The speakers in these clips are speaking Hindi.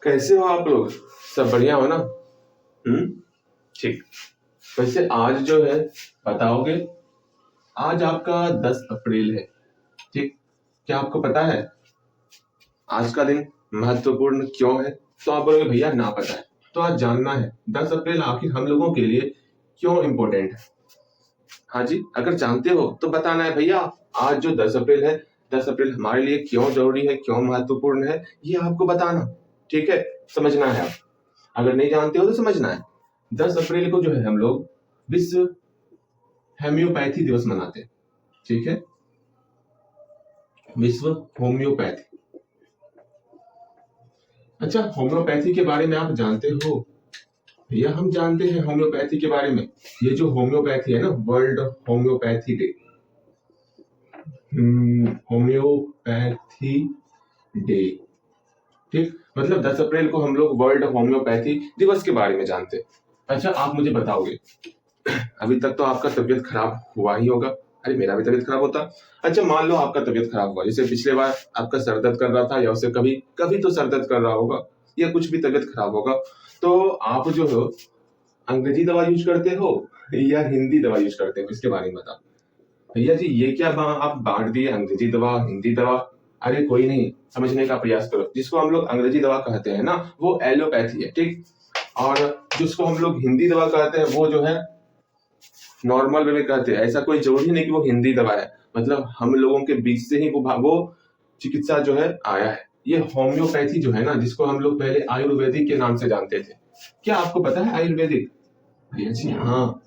कैसे हो आप लोग? सब बढ़िया हो ना? ठीक। वैसे आज जो है बताओगे, आज आपका 10 अप्रैल है, ठीक? क्या आपको पता है आज का दिन महत्वपूर्ण क्यों है? तो आप बोलोगे भैया ना पता है। तो आज जानना है 10 अप्रैल आखिर हम लोगों के लिए क्यों इम्पोर्टेंट है। हाँ जी, अगर जानते हो तो बताना है भैया। आज जो 10 अप्रैल है, 10 अप्रैल हमारे लिए क्यों जरूरी है, क्यों महत्वपूर्ण है, ये आपको बताना। ठीक है, समझना है आप। अगर नहीं जानते हो तो समझना है। 10 अप्रैल को जो है हम लोग विश्व होम्योपैथी दिवस मनाते हैं। ठीक है, विश्व होम्योपैथी। अच्छा, होम्योपैथी के बारे में आप जानते हो? भैया हम जानते हैं होम्योपैथी के बारे में। ये जो होम्योपैथी है ना, world homeopathy day, homeopathy day, ठीक, मतलब 10 अप्रैल को हम लोग वर्ल्ड होम्योपैथी दिवस के बारे में जानते हैं। अच्छा, आप मुझे बताओगे, अभी तक तो आपका तबीयत खराब हुआ ही होगा। अरे मेरा भी तबीयत खराब होता। अच्छा, मान लो आपका तबीयत खराब हुआ, जैसे पिछले बार आपका सर दर्द कर रहा था, या उससे कभी कभी तो सर दर्द कर रहा होगा, या कुछ भी तबीयत खराब होगा, तो आप जो हो अंग्रेजी दवा यूज करते हो या हिंदी दवा यूज करते हो, इसके बारे में बताओ। भैया जी ये क्या आप बांट दिए, अंग्रेजी दवा हिंदी दवा। अरे कोई नहीं, समझने का प्रयास करो। जिसको हम लोग अंग्रेजी दवा कहते हैं ना, वो एलोपैथी है, ठीक। और जिसको हम लोग हिंदी दवा कहते हैं वो जो है नॉर्मल वे में कहते हैं। ऐसा कोई जरूरी नहीं कि वो हिंदी दवा है, मतलब हम लोगों के बीच से ही वो चिकित्सा जो है आया है। ये होम्योपैथी जो है ना, जिसको हम लोग पहले आयुर्वेदिक के नाम से जानते थे। क्या आपको पता है आयुर्वेदिक? भैया जी हाँ।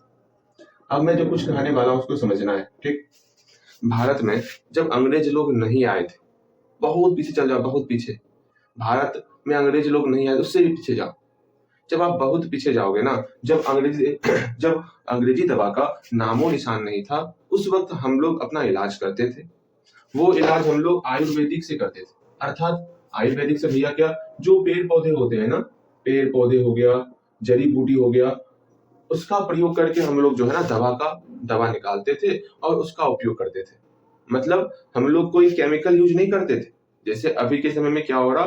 अब मैं जो कुछ कहने वाला हूँ उसको समझना है, ठीक। भारत में जब अंग्रेज लोग नहीं आए थे, बहुत पीछे चल जाओ, बहुत पीछे। भारत में अंग्रेज लोग नहीं आए, उससे भी पीछे जाओ। जब आप बहुत पीछे जाओगे ना, जब अंग्रेजी दवा का नामो निशान नहीं था, उस वक्त हम लोग अपना इलाज करते थे। वो इलाज हम लोग आयुर्वेदिक से करते थे। अर्थात आयुर्वेदिक से भैया क्या, जो पेड़ पौधे होते हैं ना, पेड़ पौधे हो गया, जड़ी बूटी हो गया, उसका प्रयोग करके हम लोग जो है ना दवा निकालते थे और उसका उपयोग करते थे। मतलब हम लोग कोई केमिकल यूज नहीं करते थे। जैसे अभी के समय में क्या हो रहा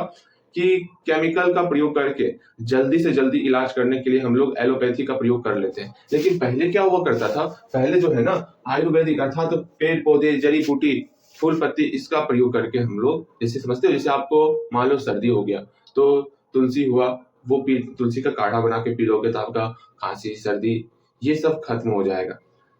कि केमिकल का प्रयोग करके जल्दी से जल्दी इलाज करने के लिए हम लोग एलोपैथी का प्रयोग कर लेते हैं। लेकिन पहले क्या हुआ करता था, पहले जो है ना आयुर्वेदिक अर्थात पेड़ पौधे जड़ी बूटी फूल पत्ती, इसका प्रयोग करके हम लोग, जैसे समझते हो, जैसे आपको मान लो सर्दी हो गया तो तुलसी हुआ, वो पी, तुलसी का काढ़ा बना के पी लोगे तो आपका खांसी सर्दी ये सब खत्म हो जाएगा।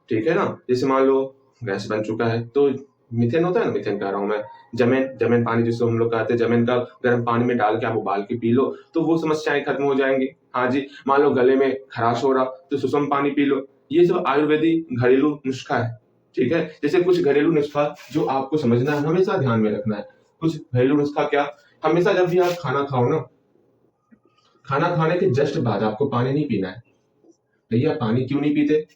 ठीक है ना। जैसे मान लो गैस बन चुका है तो मीथेन होता है ना, मीथेन कह रहा हूं मैं, जमेन पानी जिसको हम लोग कहते हैं, जमेन का गर्म पानी में डाल के आप उबाल के पी लो तो वो समस्याएं खत्म हो जाएंगी। हाँ जी, मान लो गले में खराश हो रहा तो सुसम पानी पी लो। ये सब आयुर्वेदिक घरेलू नुस्खा है, ठीक है। जैसे कुछ घरेलू नुस्खा जो आपको समझना है, हमेशा ध्यान में रखना है। कुछ घरेलू नुस्खा क्या, हमेशा जब भी आप खाना खाओ ना, खाना खाने के जस्ट बाद आपको पानी नहीं पीना है। भैया पानी क्यों नहीं पीते?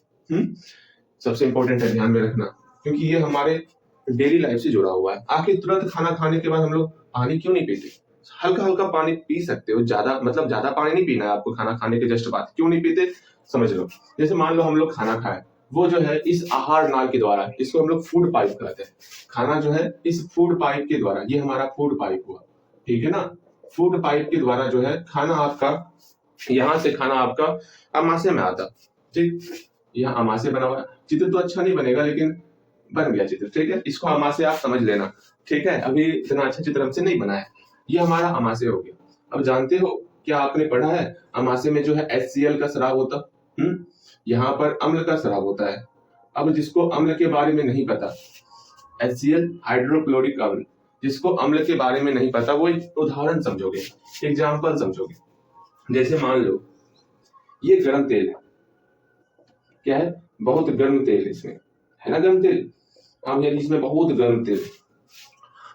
सबसे इंपॉर्टेंट है, ध्यान में रखना, क्योंकि ये हमारे डेली लाइफ से जुड़ा हुआ है। आखिर तुरंत खाना खाने के बाद हम लोग पानी क्यों नहीं पीते? हल्का हल्का पानी पी सकते हो, ज्यादा मतलब ज्यादा पानी नहीं पीना है आपको खाना खाने के जस्ट बाद। क्यों नहीं पीते समझ लो। जैसे मान लो हम लोग खाना खाए, वो जो है इस आहार नाल के द्वारा, इसको हम लोग फूड पाइप कहते हैं। खाना जो है इस फूड पाइप के द्वारा, ये हमारा फूड पाइप हुआ, ठीक है ना। फूड पाइप के द्वारा जो है खाना आपका, यहाँ से खाना आपका अमाशय में आता, ठीक। यह अमाशय बना हुआ है। चित्र तो अच्छा नहीं बनेगा लेकिन बन गया चित्र, ठीक है। इसको अमाशय आप समझ लेना, ठीक है। अभी इतना अच्छा चित्र हमसे नहीं बना है। ये हमारा अमाशय हो गया। अब जानते हो, क्या आपने पढ़ा है अमाशय में जो है HCl का स्राव होता, यहाँ पर अम्ल का स्राव होता है। अब जिसको अम्ल के बारे में नहीं पता, HCl हाइड्रोक्लोरिक अम्ल, जिसको अम्ल के बारे में नहीं पता वो एक उदाहरण समझोगे, एग्जाम्पल समझोगे। जैसे मान लो ये गर्म तेल है, क्या है, बहुत गर्म तेल इसमें है ना, गर्म तेल। अब यानी इसमें बहुत गर्म तेल।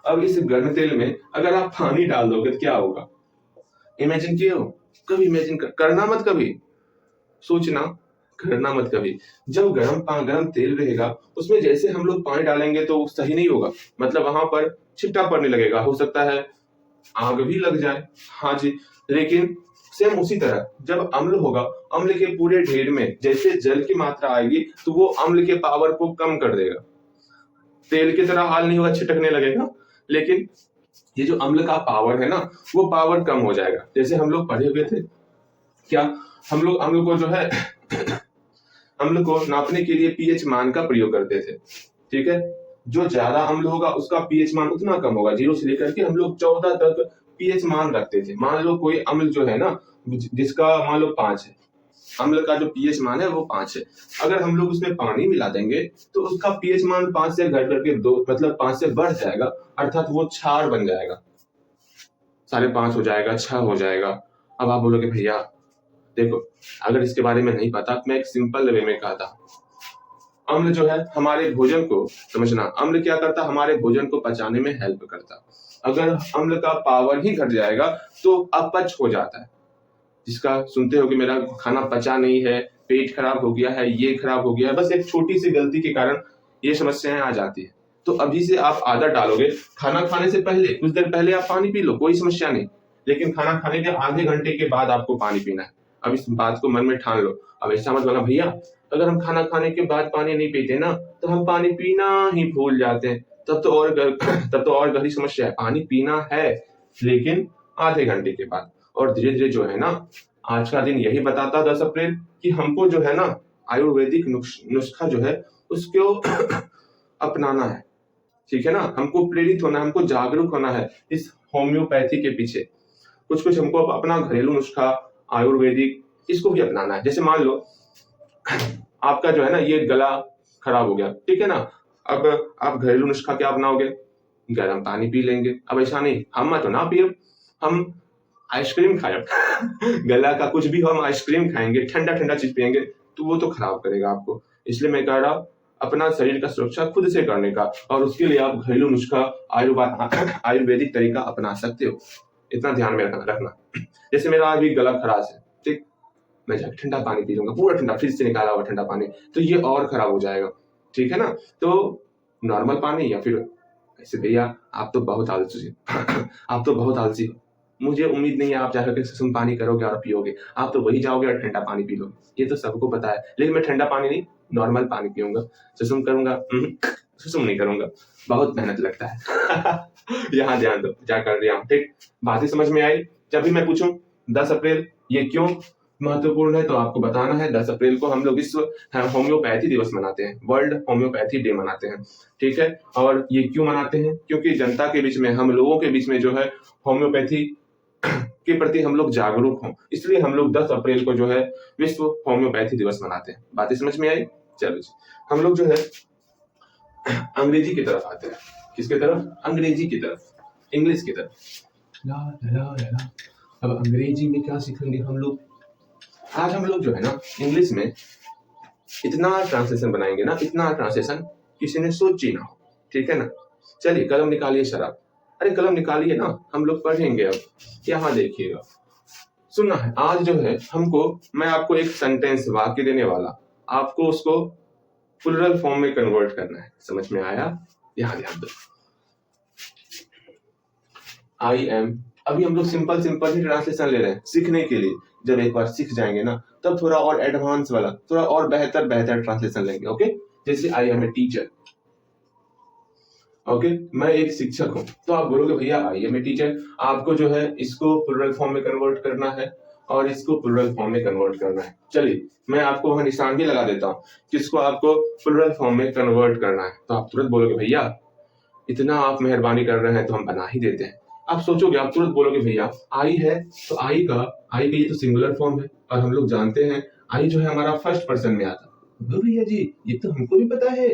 अब इस गर्म तेल में अगर आप पानी डाल दोगे तो क्या होगा? इमेजिन किए हो? कभी इमेजिन करना मत, कभी सोचना, करना मत कभी। जब गर्म तेल रहेगा उसमें जैसे हम लोग पानी डालेंगे तो सही नहीं होगा, मतलब वहां पर छिट्टा पड़ने लगेगा, हो सकता है आग भी लग जाए। हाँ जी, लेकिन सेम उसी तरह जब अम्ल होगा, अम्ल के पूरे ढेर में जैसे जल की मात्रा आएगी तो वो अम्ल के पावर को कम कर देगा। तेल की तरह हाल नहीं होगा, छिटकने लगेगा, लेकिन ये जो अम्ल का पावर है ना, वो पावर कम हो जाएगा। जैसे हम लोग पढ़े हुए थे क्या, हम लोग अम्ल को जो है अम्ल को नापने के लिए पीएच मान का प्रयोग करते थे। ठीक है, जो ज्यादा अम्ल होगा उसका पीएच मान उतना कम होगा। 0 से लेकर के हम लोग 14 तक पीएच मान रखते थे। मान लो कोई अम्ल जो है ना, जिसका मान लो 5 है, अम्ल का जो पीएच मान है वो 5 है। अगर हम लोग उसमें पानी मिला देंगे तो उसका पीएच मान 5 से घट करके 2 मतलब 5 से बढ़ जाएगा, अर्थात वो क्षार बन जाएगा, 5.5 हो जाएगा, 6 हो जाएगा। अब आप बोलोगे भैया देखो, अगर इसके बारे में नहीं पता तो मैं एक सिंपल वे में कहता हूँ। अम्ल जो है हमारे भोजन को, समझना, अम्ल क्या करता, हमारे भोजन को पचाने में हेल्प करता। अगर अम्ल का पावर ही घट जाएगा तो अपच हो जाता है, जिसका सुनते हो कि मेरा खाना पचा नहीं है, पेट खराब हो गया है, ये खराब हो गया है, बस एक छोटी सी गलती के कारण ये समस्याएं आ जाती है। तो अभी से आप आदत डालोगे, खाना खाने से पहले कुछ देर पहले आप पानी पी लो, कोई समस्या नहीं, लेकिन खाना खाने के आधे घंटे के बाद आपको पानी पीना है। अब इस बात को मन में ठान लो। अब ऐसा मत बोला भैया अगर हम खाना खाने के बाद पानी नहीं पीते ना तो हम पानी पीना ही भूल जाते हैं, तब तो और गहरी समस्या है। पानी पीना है लेकिन आधे घंटे के बाद। और धीरे धीरे जो है ना, आज का दिन यही बताता 10 अप्रैल कि हमको जो है ना आयुर्वेदिक नुस्खा जो है उसको अपनाना है। ठीक है ना, हमको प्रेरित होना है, हमको जागरूक होना है इस होम्योपैथी के पीछे। कुछ कुछ हमको अपना घरेलू नुस्खा आयुर्वेदिक इसको भी अपनाना है। जैसे मान लो आपका जो है ना ये गला खराब हो गया, ठीक है ना, अब आप घरेलू नुस्खा क्या अपनाओगे, गर्म पानी पी लेंगे। अब ऐसा नहीं हम मत ना पिए, हम आइसक्रीम खाए गला का कुछ भी हो, हम आइसक्रीम खाएंगे, ठंडा ठंडा चीज पिएंगे, तो वो तो खराब करेगा आपको। इसलिए मैं कह रहा हूँ अपना शरीर का सुरक्षा खुद से करने का, और उसके लिए आप घरेलू नुस्खा आयुर्वेदिक तरीका अपना सकते हो। इतना ध्यान में रखना। जैसे मेरा अभी गला खराश है, ठीक, मैं जाके ठंडा पानी पी लूंगा, पूरा ठंडा, फ्रिज से निकाला हुआ ठंडा पानी, तो ये और खराब हो जाएगा। ठीक है ना, तो नॉर्मल पानी या फिर ऐसे। भैया आप तो बहुत आलसी आप तो बहुत आलसी हो, मुझे उम्मीद नहीं है आप जाकर के सुसुम पानी करोगे और पियोगे। आप तो वही जाओगे और ठंडा पानी पी लोगे, ये तो सबको पता है। लेकिन मैं ठंडा पानी नहीं, नॉर्मल पानी पीऊंगा, सुसुम करूंगा सुसुम नहीं करूंगा, बहुत मेहनत लगता है यहाँ ध्यान दो, क्या कर रही हूँ। ठीक, बातें समझ में आई। जब भी मैं पूछूं 10 अप्रैल ये क्यों महत्वपूर्ण है तो आपको बताना है। 10 अप्रैल को हम लोग विश्व होम्योपैथी दिवस मनाते हैं, वर्ल्ड होम्योपैथी डे मनाते हैं। ठीक है, और ये क्यों मनाते हैं, क्योंकि जनता के बीच में, हम लोगों के बीच में जो है होम्योपैथी के प्रति हम लोग जागरूक हों, इसलिए हम लोग 10 अप्रैल को जो है विश्व होम्योपैथी दिवस मनाते हैं। बातें समझ में आई। चलो जी, हम लोग जो है अंग्रेजी की तरफ आते हैं। किसके तरफ, अंग्रेजी की तरफ, इंग्लिश की तरफ। ला ला ला ला। अब अंग्रेजी में क्या सीखेंगे हम लोग, आज हम लोग जो है ना इंग्लिश में इतना ट्रांसलेशन बनाएंगे ना, इतना ट्रांसलेशन किसी ने सोची ना हो। ठीक है ना, चलिए कलम निकालिए शराब, अरे कलम निकालिए ना, हम लोग पढ़ेंगे। अब यहाँ देखिएगा, सुनना है आज जो है हमको, मैं आपको एक सेंटेंस वाक्य देने वाला, आपको उसको प्लुरल फॉर्म में कन्वर्ट करना है। समझ में आया, यहाँ ध्यान दो। आई एम, अभी हम लोग सिंपल सिंपल ही ट्रांसलेशन ले रहे हैं सीखने के लिए। जब एक बार सीख जाएंगे ना तब थोड़ा और एडवांस वाला, थोड़ा और बेहतर ट्रांसलेशन लेंगे। ओके, जैसे I am a teacher. Okay, मैं एक शिक्षक हूं, तो आप बोलोगे भैया आई एम ए टीचर, आपको जो है इसको प्लुरल फॉर्म में कन्वर्ट करना है और इसको प्लुरल फॉर्म में कन्वर्ट करना है। चलिए मैं आपको वहां निशान भी लगा देता हूँ किसको आपको प्लुरल फॉर्म में कन्वर्ट करना है। तो आप तुरंत बोलोगे भैया इतना आप मेहरबानी कर रहे हैं तो हम बना ही देते हैं। आप सोचोगे, आप तुरंत बोलोगे भैया आई है, तो आई का ये तो सिंगुलर फॉर्म है, और हम लोग जानते हैं आई जो है हमारा फर्स्ट पर्सन में आता। भैया जी ये तो हमको भी पता है,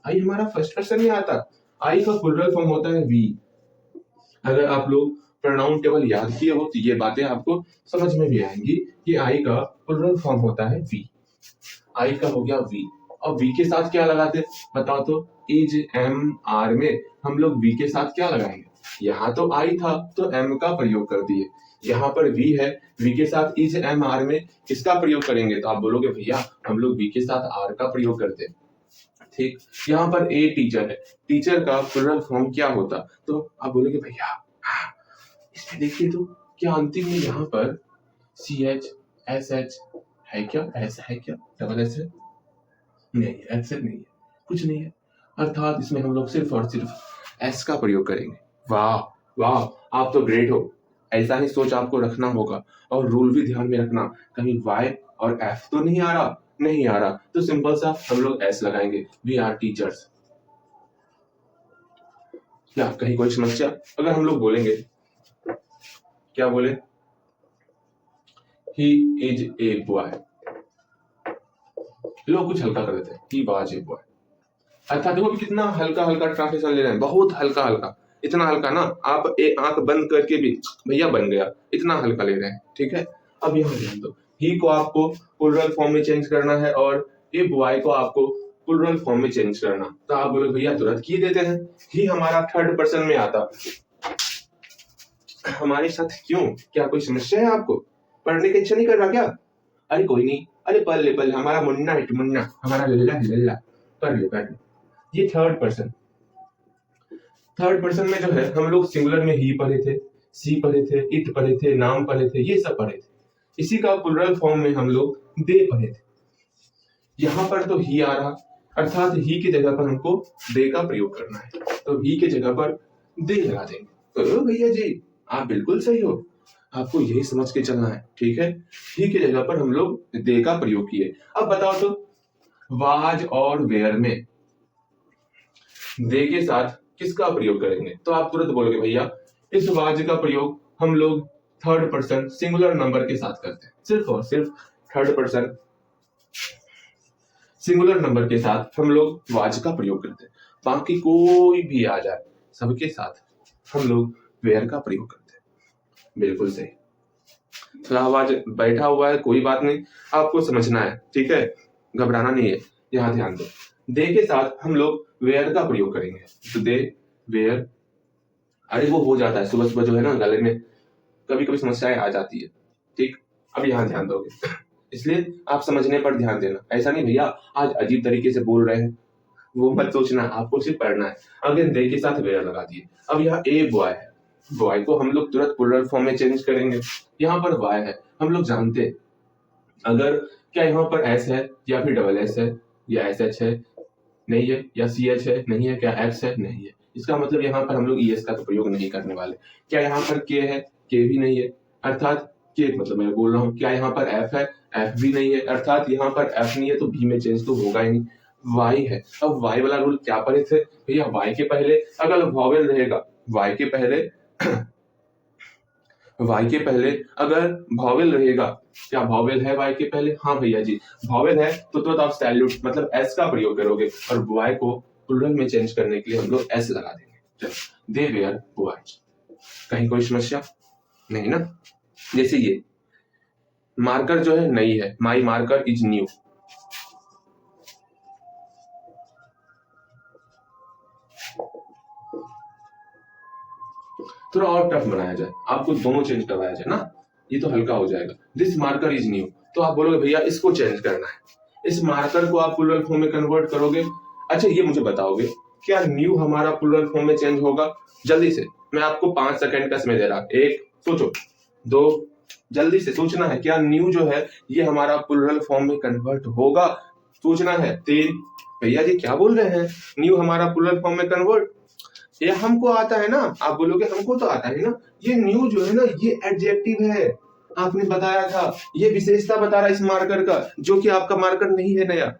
आई हमारा फर्स्ट पर्सन में आता। आई का प्लुरल फॉर्म होता है वी। अगर आप लोग प्रोनाउन टेबल याद किए हो तो ये बातें आपको समझ में भी आएंगी कि आई का प्लुरल फॉर्म होता है वी। आई का हो गया वी, और वी के साथ क्या लगाते बताओ तो, इज एम आर में हम लोग वी के साथ क्या लगाएंगे, यहाँ तो आई था तो एम का प्रयोग कर दिए, यहाँ पर वी है, वी के साथ इज एम आर में किसका प्रयोग करेंगे, तो आप बोलोगे भैया हम लोग वी के साथ आर का प्रयोग करते हैं। ठीक, यहाँ पर ए टीचर है, टीचर का प्लुरल फॉर्म क्या होता, तो आप बोलोगे भैया इसमें देखिए तो क्या अंतिम में यहाँ पर सी एच एस एच है क्या, ऐसा है क्या, डबल एस है नहीं, एस नहीं है, कुछ नहीं है, अर्थात इसमें हम लोग सिर्फ और सिर्फ एस का प्रयोग करेंगे। वाह वाह, आप तो ग्रेट हो। ऐसा ही सोच आपको रखना होगा और रूल भी ध्यान में रखना, कहीं y और f तो नहीं आ रहा, नहीं आ रहा तो सिंपल सा हम लोग s लगाएंगे, वी आर टीचर्स। क्या कहीं कोई समस्या? अगर हम लोग बोलेंगे, क्या बोले, ही इज ए बॉय, लोग कुछ हल्का कर देते हैं, ही वाज ए बॉय। अर्थात वो भी कितना हल्का हल्का ट्रांसलेशन ले रहे हैं, बहुत हल्का हल्का, इतना हल्का ना आप एक आंख बंद करके भी भैया बन गया, इतना हल्का ले रहे हैं। ठीक है, अब यहाँ ध्यान दो, ही को आपको प्लुरल फॉर्म में चेंज करना है और ए बॉय को आपको प्लुरल फॉर्म में चेंज करना। तो आप बोलोगे भैया तुरंत किए देते हैं, ही हमारा थर्ड पर्सन में आता, हमारे साथ क्यों, क्या कोई समस्या है आपको, पढ़ने की इच्छा नहीं कर रहा क्या? अरे कोई नहीं, अरे पढ़ ले, हमारा मुन्ना है, मुन्ना हमारा लल्ला है, लल्ला, पढ़ ले। ये थर्ड पर्सन में जो है हम लोग सिंगुलर में ही पढ़े थे, सी पढ़े थे, इट पढ़े थे, नाम पढ़े थे, ये सब पढ़े थे। इसी का प्लुरल फॉर्म में हम लोग दे पढ़े थे। यहाँ पर तो ही आ रहा, अर्थात ही की जगह पर हमको दे का प्रयोग करना है, तो ही की जगह पर दे लगा देंगे। तो भैया जी आप बिल्कुल सही हो, आपको यही समझ के चलना है। ठीक है, ही की जगह पर हम लोग दे का प्रयोग किए। अब बताओ तो वाज और वेयर में दे के साथ किसका प्रयोग करेंगे? तो आप तुरंत बोलोगे भैया इस वाज का प्रयोग हम लोग थर्ड पर्सन सिंगुलर नंबर के साथ करते हैं, सिर्फ और सिर्फ थर्ड पर्सन सिंगुलर नंबर के साथ हम लोग वाज का प्रयोग करते हैं। बाकी कोई भी आ जाए सबके साथ हम लोग वेयर का प्रयोग करते हैं। बिल्कुल सही, थोड़ा आवाज बैठा हुआ है, कोई बात नहीं, आपको समझना है। ठीक है, घबराना नहीं है। यहाँ ध्यान दो, दे के साथ हम लोग वेयर का प्रयोग करेंगे, तो दे वेयर, अरे वो हो जाता है सुबह सुबह जो है ना, गले में कभी कभी समस्याएं आ जाती है। ठीक, अब यहाँ ध्यान दोगे, इसलिए आप समझने पर ध्यान देना। ऐसा नहीं भैया आज अजीब तरीके से बोल रहे हैं, वो मत सोचना, आपको सिर्फ पढ़ना है। अगेन दे के साथ वेयर लगा दिए। अब यहाँ ए बॉय है, बॉय को हम लोग तुरंत प्लुरल फॉर्म में चेंज करेंगे। यहाँ पर वाई है, हम लोग जानते हैं अगर क्या यहाँ पर एस है या फिर डबल एस है या एस एच है, नहीं है, या सी एच है, नहीं है, क्या एक्स है, नहीं है, इसका मतलब यहाँ पर हम लोग ई एस का तो प्रयोग नहीं करने वाले। क्या यहाँ पर के है, के भी नहीं है, अर्थात के मतलब मैं बोल रहा हूँ। क्या यहाँ पर एफ है, एफ भी नहीं है, अर्थात यहाँ पर एफ नहीं है तो भी में चेंज तो होगा ही नहीं। वाई है, अब वाई वाला रूल क्या पढ़े थे भैया, वाई के पहले अगर वॉवेल रहेगा, वाई के पहले वाई के पहले अगर वॉवेल रहेगा, क्या वॉवेल है वाई के पहले? हाँ भैया जी वॉवेल है, तो तुरंत आप सैल्यूट मतलब एस का प्रयोग करोगे और वाई को प्लुरल में चेंज करने के लिए हम लोग एस लगा देंगे। चलो, दे वेयर बॉयज, कहीं कोई समस्या नहीं ना? जैसे ये मार्कर जो है नई है, माई मार्कर इज न्यू, थोड़ा और टफ बनाया जाए, आपको दोनों चेंज करवाया जाए ना, ये तो हल्का हो जाएगा। दिस मार्कर इज न्यू, तो आप बोलोगे भैया इसको चेंज करना है, इस मार्कर को आप प्लुरल फॉर्म में कन्वर्ट करोगे। अच्छा ये मुझे बताओगे क्या न्यू हमारा प्लुरल फॉर्म में चेंज होगा? जल्दी से, मैं आपको 5 सेकंड का समय दे रहा, 1 सोचो, 2 जल्दी से सोचना है, क्या न्यू जो है ये हमारा प्लुरल फॉर्म में कन्वर्ट होगा? सोचना है। 3, भैया जी क्या बोल रहे हैं, न्यू हमारा प्लुरल फॉर्म में कन्वर्ट, ये हमको आता है ना? आप बोलोगे हमको तो आता है ना, ये न्यू जो है ना ये एडजेक्टिव है, आपने बताया था, ये विशेषता बता रहा है इस मार्कर का, जो कि आपका मार्कर नहीं है नया।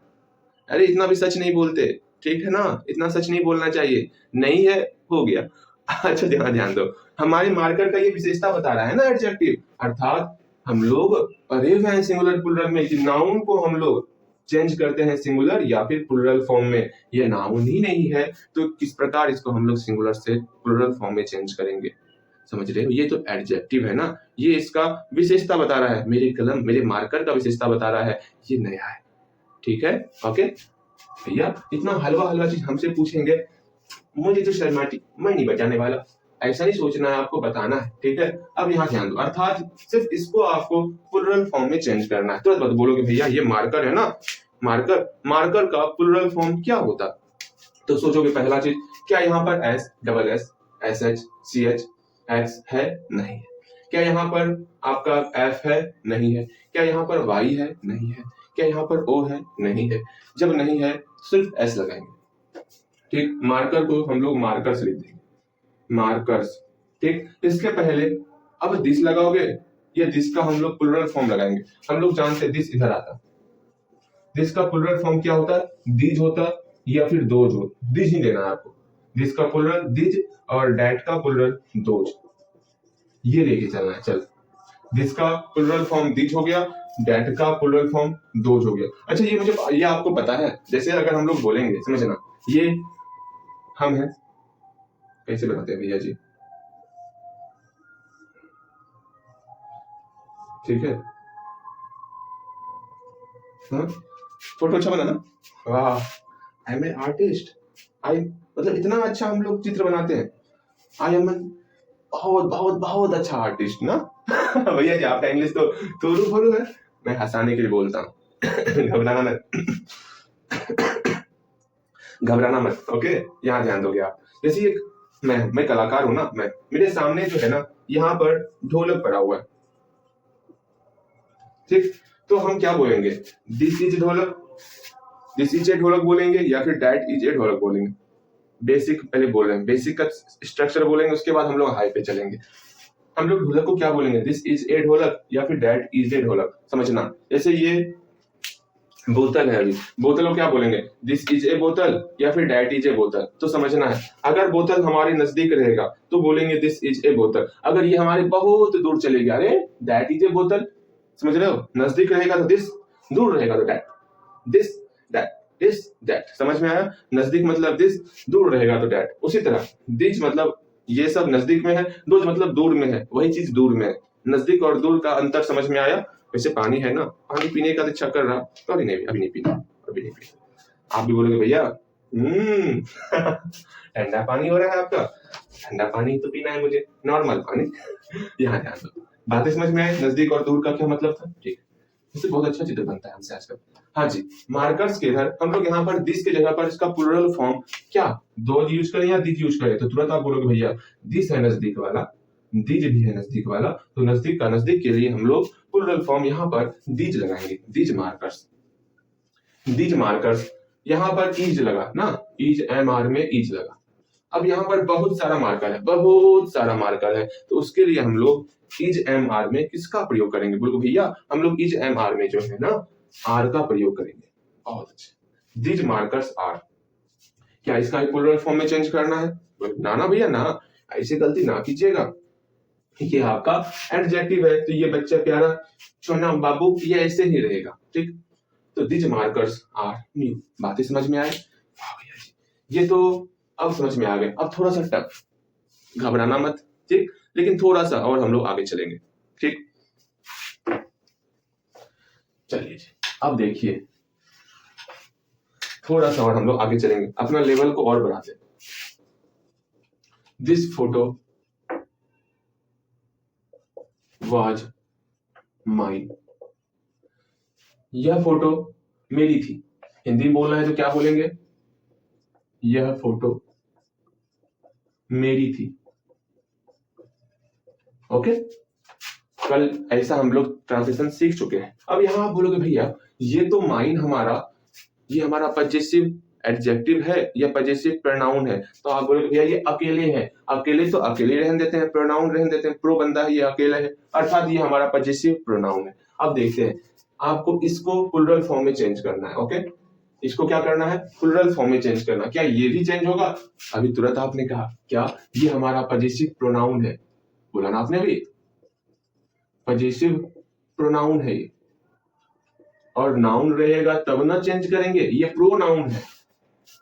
अरे इतना भी सच नहीं बोलते, ठीक है ना, इतना सच नहीं बोलना चाहिए, नहीं है हो गया। अच्छा ध्यान दो, हमारे मार्कर का ये विशेषता बता रहा है ना एडजेक्टिव, अर्थात हम लोग पढ़े हुए हैं सिंगुलर प्लुरल में कि नाउन को हम लोग चेंज करते हैं सिंगुलर या फिर प्लुरल फॉर्म में। ये नाउन ही नहीं है तो किस प्रकार इसको हम लोग सिंगुलर से प्लुरल फॉर्म में चेंज करेंगे? समझ रहे हो, ये तो एडजेक्टिव है ना, ये इसका विशेषता बता रहा है, मेरे कलम मेरे मार्कर का विशेषता बता रहा है, ये नया है। ठीक है, ओके भैया इतना हलवा हलवा चीज हमसे पूछेंगे, मुझे तो शर्माटी, मैं नहीं बचाने वाला, ऐसा नहीं सोचना है, आपको बताना है। ठीक है, अब यहाँ ध्यान दो, अर्थात सिर्फ इसको आपको प्लुरल फॉर्म में चेंज करना है। तो बोलोगे भैया ये मार्कर है ना, मार्कर का प्लुरल फॉर्म क्या होता? तो सोचोगे पहला चीज, क्या यहाँ पर S, double S, S H, C H, X है, नहीं है। क्या यहाँ पर आपका एफ है, नहीं है। क्या यहाँ पर वाई है, नहीं है। क्या यहाँ पर ओ है, नहीं है। जब नहीं है सिर्फ एस लगाएंगे। ठीक, मार्कर को हम लोग मार्कर्स लिख देंगे, मार्कर्स, ठीक, इसके पहले अब दिस लगाओगे, या दिस का हम लोग प्लुरल फॉर्म लगाएंगे। हम लोग जानते हैं दिस इधर आता, दिस का प्लुरल फॉर्म क्या होता है, दीज होता या फिर दोज हो, दीज ही देना है आपको। दिस का प्लुरल दीज और डैट का प्लुरल दोज, ये लेके चलना है। चल, दिस का प्लुरल फॉर्म दीज हो गया, डैट का प्लुरल फॉर्म दोज हो गया। अच्छा, ये आपको पता है, जैसे अगर हम लोग बोलेंगे, समझना, ये हम हैं, कैसे बनाते हैं भैया जी, ठीक है, हाँ, फोटो अच्छा बना ना, वाह, आई एम ए आर्टिस्ट, आई, मतलब इतना अच्छा हम लोग चित्र बनाते हैं, आई एम बहुत बहुत बहुत अच्छा आर्टिस्ट ना। भैया जी आपका इंग्लिश तो तोरू फोरू है, मैं हंसाने के लिए बोलता हूँ। घबराना मत, घबराना मत, ओके, यहाँ ध्यान दोगे आप। जैसे एक मैं कलाकार हूं ना, मैं, मेरे सामने जो है ना, यहाँ पर ढोलक पड़ा हुआ है, ठीक, तो हम क्या बोलेंगे, दिस इज ढोलक, दिस इज ए ढोलक बोलेंगे, या फिर डैट इज ए ढोलक बोलेंगे। बेसिक पहले बोल रहे हैं, बेसिक का स्ट्रक्चर बोलेंगे, उसके बाद हम लोग हाई पे चलेंगे। हम लोग ढोलक को क्या बोलेंगे, दिस इज ए ढोलक या फिर डैट इज ए ढोलक, समझना। जैसे ये बोतल है, अभी बोतल को क्या बोलेंगे, दिस इज ए बोतल या फिर डैट इज ए बोतल, तो समझना है। अगर बोतल हमारे नजदीक रहेगा तो बोलेंगे दिस इज ए बोतल, अगर ये हमारे बहुत दूर चले गया, अरे डैट इज ए बोतल, समझ रहे हो, नजदीक रहेगा तो दिस, दूर रहेगा तो that, this that this that, समझ में आया, नजदीक मतलब दिस, दूर रहेगा तो डैट। उसी तरह दिस मतलब ये सब नजदीक में है, दोज मतलब दूर में है, वही चीज दूर में है, नजदीक और दूर का अंतर समझ में आया। वैसे पानी है ना, पानी पीने का इच्छा कर रहा, तो अभी नहीं पीना, अभी नहीं पीना। आप भी बोलोगे भैया ठंडा पानी हो रहा है आपका, ठंडा पानी तो पीना है मुझे, नॉर्मल पानी। यहाँ ध्यान दो, बातें समझ में आई, नजदीक और दूर का क्या मतलब था, ठीक, इससे बहुत अच्छा चित्र बनता है हमसे आजकल। हाँ जी, मार्कर्स के इधर हम लोग यहाँ पर दिस के जगह पर इसका प्लुरल फॉर्म क्या, दोज यूज करें या दिस यूज करें, तो तुरंत आप बोलोगे भैया दिस है नजदीक वाला, दीज भी है नजदीक वाला, तो नजदीक का नजदीक के लिए हम लोग प्लुरल फॉर्म यहाँ पर दीज लगाएंगे, दीज मार्कर्स, दीज मार्कर्स। यहाँ पर ईज लगा ना, ईज एम आर में ईज लगा। अब यहाँ पर बहुत सारा मार्कर है, बहुत सारा मार्कर है, तो उसके लिए हम लोग इज एम आर में किसका प्रयोग करेंगे, बोलो भैया हम लोग इज एम आर में जो है ना, आर का प्रयोग करेंगे। बहुत अच्छे, दीज मार्कर्स आर, क्या इसका प्लुरल फॉर्म में चेंज करना है, ना ना भैया ना, ऐसे गलती ना कीजिएगा, ये आपका एडजेक्टिव है, तो ये बच्चा प्यारा छोना बाबू, ये ऐसे ही रहेगा, ठीक, तो दीज मार्कर्स आर न्यू। बातें समझ में आए, ये तो अब समझ में आ गए। अब थोड़ा सा टफ, घबराना मत, ठीक, लेकिन थोड़ा सा और हम लोग आगे चलेंगे, ठीक, चलिए जी, अब देखिए थोड़ा सा और हम लोग आगे चलेंगे, अपना लेवल को और बढ़ाते हैं। दिस फोटो वाज माइन, यह फोटो मेरी थी, हिंदी में बोलना है तो क्या बोलेंगे, यह फोटो मेरी थी, ओके, कल ऐसा हम लोग ट्रांसलेशन सीख चुके हैं। अब यहाँ आप बोलोगे भैया ये तो माइन हमारा, ये हमारा पजेसिव एडजेक्टिव है या पजेसिव प्रोनाउन है, तो आप बोलोगे भैया ये अकेले है, अकेले तो अकेले रहने देते हैं, प्रोनाउन रहने देते हैं, प्रो बंदा है, ये अकेला है, अर्थात ये हमारा पजेसिव प्रोनाउन है। अब देखते हैं, आपको इसको प्लुरल फॉर्म में चेंज करना है, ओके, इसको क्या करना है, प्लुरल फॉर्म में चेंज करना। क्या ये भी चेंज होगा, अभी तुरंत आपने कहा क्या, ये हमारा पजेसिव प्रोनाउन है, बोला ना आपने अभी, पजेसिव प्रोनाउन है ये, और नाउन रहेगा तब ना चेंज करेंगे, ये प्रोनाउन है,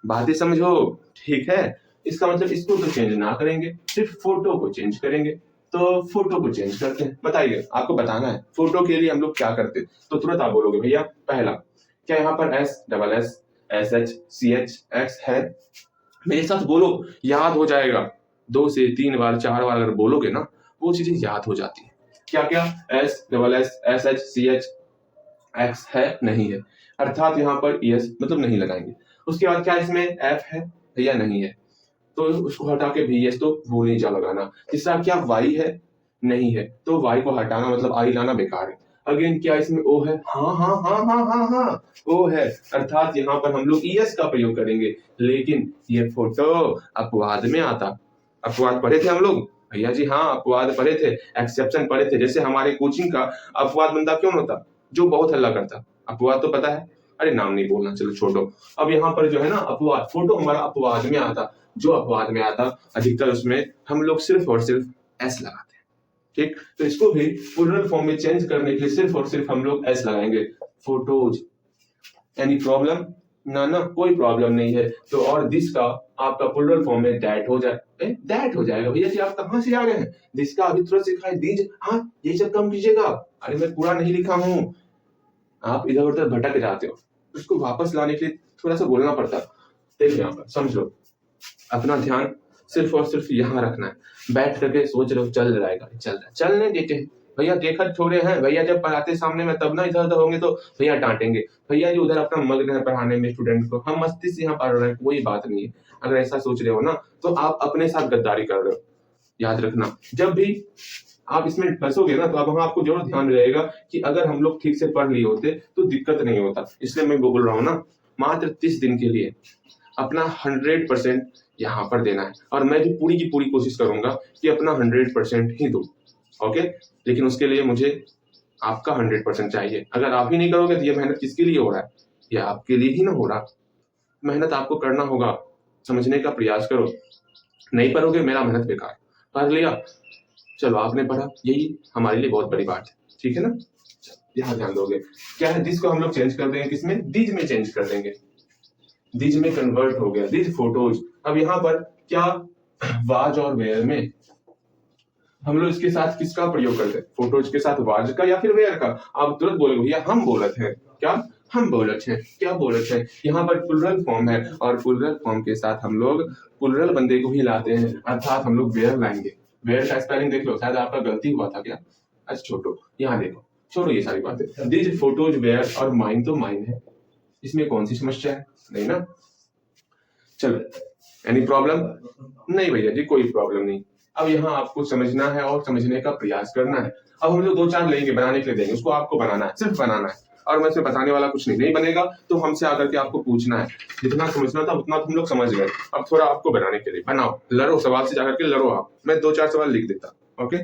बातें समझो, ठीक है, इसका मतलब इसको तो चेंज ना करेंगे, सिर्फ फोटो को चेंज करेंगे, तो फोटो को चेंज करते हैं। बताइए, आपको बताना है फोटो के लिए हम लोग क्या करते हैं, तो तुरंत आप बोलोगे भैया पहला, क्या यहाँ पर S double S S H C H X है, मेरे साथ बोलो, याद हो जाएगा, 2 से 3 बार 4 बार अगर बोलोगे ना, वो चीजें याद हो जाती है। क्या क्या, S double S S H C H X है नहीं है, अर्थात यहाँ पर एस मतलब नहीं लगाएंगे। उसके बाद क्या इसमें एफ है या नहीं है, तो उसको हटा के भी एस तो भूल नहीं जा लगाना। तीसरा क्या वाई है नहीं है, तो वाई को हटाना मतलब आई लाना बेकार है। अगेन क्या इसमें ओ है, हाँ हाँ हाँ हाँ हाँ हाँ ओ है, अर्थात यहाँ पर हम लोग ईएस का प्रयोग करेंगे। लेकिन ये फोटो अपवाद में आता, अपवाद पढ़े थे हम लोग, भैया जी हाँ, अपवाद पढ़े थे, एक्सेप्शन पढ़े थे। जैसे हमारे कोचिंग का अपवाद बंदा क्यों होता, जो बहुत हल्ला करता। अपवाद तो पता है, अरे नाम नहीं बोलना, चलो छोड़ो। अब यहाँ पर जो है ना अपवाद, फोटो हमारा अपवाद में आता, जो अपवाद में आता अधिकतर उसमें हम लोग सिर्फ और सिर्फ एस लगाते हैं। ठीक, तो इसको भी प्लूरल फॉर्म में चेंज करने के लिए सिर्फ और सिर्फ हम लोग एस लगाएंगे, फोटोज। Any problem? ना ना, कोई प्रॉब्लम नहीं है। तो और दिस का आपका प्लूरल फॉर्म में दैट हो जाए, दैट हो जाएगा। भैया जी आप कहां से आ गए हैं, दिस का अभी तुरंत सिखाए दीज, हाँ ये सब कम कीजिएगा। अरे मैं पूरा नहीं लिखा हूं, आप इधर उधर भटक जाते हो, उसको वापस लाने के लिए थोड़ा सा बोलना पड़ता। देखिए यहाँ पर समझ लो, अपना ध्यान सिर्फ और सिर्फ यहाँ रखना है। बैठ करके सोच रहे हो चल रहा है, चल रहा है, चलने देते हैं भैया, देखा थोड़े हैं भैया, जब पढ़ाते सामने में तब ना इधर उधर होंगे तो भैया डांटेंगे। भैया जी उधर अपना मग्न है पढ़ाने में स्टूडेंट को, हम मस्ती से यहाँ पढ़ रहे हैं, कोई बात नहीं है। अगर ऐसा सोच रहे हो ना तो आप अपने साथ गद्दारी कर रहे हो। याद रखना, जब भी आप इसमें फंसोगे ना तो अब वहां आपको जरूर ध्यान रहेगा कि अगर हम लोग ठीक से पढ़ लिए होते तो दिक्कत नहीं होता। इसलिए मैं बोल रहा हूँ ना, मात्र 30 दिन के लिए अपना 100% यहाँ पर देना है, और मैं भी पूरी की पूरी कोशिश करूंगा कि अपना 100% ही दूं। ओके, लेकिन उसके लिए मुझे आपका 100% चाहिए। अगर आप ही नहीं करोगे तो ये मेहनत किसके लिए हो रहा है, ये आपके लिए ही ना हो रहा। मेहनत आपको करना होगा, समझने का प्रयास करो। नहीं पढ़ोगे मेरा मेहनत बेकार। पढ़ लिया, चलो आपने पढ़ा, यही हमारे लिए बहुत बड़ी बात है। ठीक है ना, यहाँ ध्यान दोगे। क्या है, दिस को हम लोग चेंज कर देंगे, किसमें, दीज में चेंज कर देंगे। दीज में कन्वर्ट हो गया, दीज फोटोज। अब यहाँ पर क्या, वाज और वेयर में हम लोग इसके साथ किसका प्रयोग करते हैं, फोटोज के साथ वाज का या फिर वेयर का। आप तुरंत बोलोगे भैया हम बोलत हैं, क्या हम बोलत हैं, क्या बोलत हैं। यहाँ पर प्लूरल फॉर्म है, और प्लूरल फॉर्म के साथ हम लोग प्लूरल बंदे को ही लाते हैं, अर्थात हम लोग वेयर लाएंगे। वेयर का स्पेलिंग देख लो, शायद आपका गलती हुआ था क्या। अच्छा छोटो, यहाँ देखो, छोड़ो ये सारी बातें। दीज फोटोज वेयर और माइन तो माइन है, इसमें कौन सी समस्या है, नहीं ना। चलो, एनी प्रॉब्लम? नहीं भैया जी कोई प्रॉब्लम नहीं। अब यहाँ आपको समझना है और समझने का प्रयास करना है। अब हम लोग 2-4 लेंगे, बनाने के लिए देंगे, उसको आपको बनाना है, सिर्फ बनाना है। और मैं इसमें बताने वाला कुछ नहीं बनेगा तो हमसे आकर के आपको पूछना है। जितना समझना था उतना हम लोग समझ गए, अब थोड़ा आपको बनाने के लिए बनाओ, लड़ो, सवाल से जाकर के लड़ो आप। मैं 2-4 सवाल लिख देता। ओके,